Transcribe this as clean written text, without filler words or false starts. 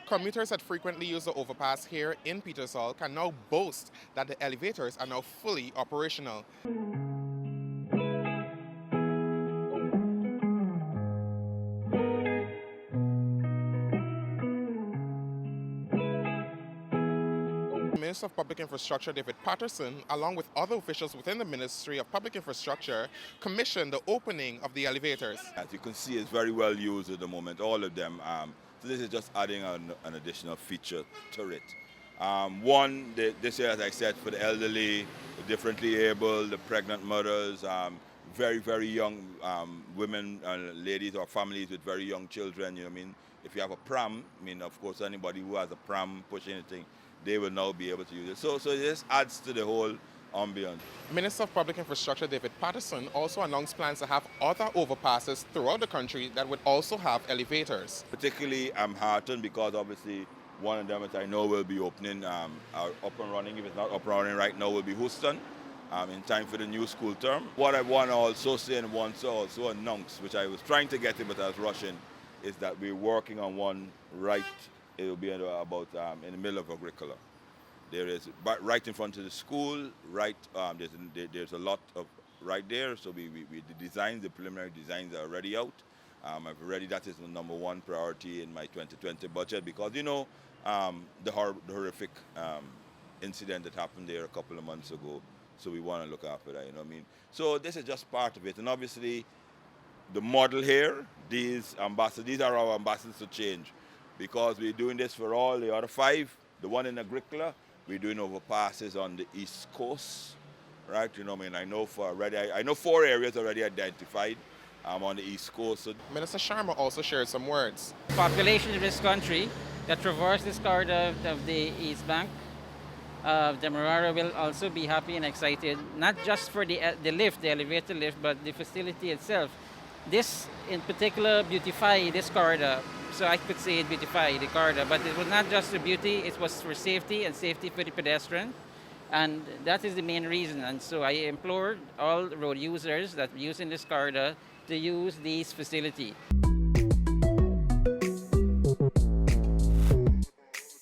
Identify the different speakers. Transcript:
Speaker 1: Commuters that frequently use the overpass here in PATTERSON can now boast that the elevators are now fully operational. Minister of Public Infrastructure David Patterson, along with other officials within the Ministry of Public Infrastructure, commissioned the opening of the elevators.
Speaker 2: As you can see, it's very well used at the moment, all of them. So this is just adding an additional feature to it. This year, as I said, for the elderly, the differently able, the pregnant mothers, very, very young women, ladies or families with very young children. You know what I mean? If you have a pram, I mean, of course, anybody who has a pram pushing anything, they will now be able to use it. So this adds to the whole ambience.
Speaker 1: Minister of Public Infrastructure David Patterson also announced plans to have other overpasses throughout the country that would also have elevators.
Speaker 2: Particularly, I'm heartened because obviously one of them, as I know, will be opening, are up and running. If it's not up and running right now, will be Houston in time for the new school term. What I want to also say and want to also announce, which I was trying to get it but I was rushing, is that we're working on one right. It will be about in the middle of Agricola. There is right in front of the school. Right, there's a lot of right there. So the designs, the preliminary designs are already out. That is the number one priority in my 2020 budget because you know the horrific incident that happened there a couple of months ago. So we want to look after that. You know what I mean? So this is just part of it, and obviously the model here, these are our ambassadors to change. Because we're doing this for all the other 5. The one in Agricola, we're doing overpasses on the East Coast, right? You know what I mean? I know 4 areas already identified on the East Coast. So
Speaker 1: Minister Sharma also shared some words.
Speaker 3: Population of this country that traverse this corridor of the East Bank, the Marara will also be happy and excited, not just for the lift, the elevator lift, but the facility itself. This in particular beautify this corridor. So I could say it beautify the corridor, but it was not just the beauty, it was for safety and safety for the pedestrian. And that is the main reason. And so I implored all road users that are using this corridor to use these facilities.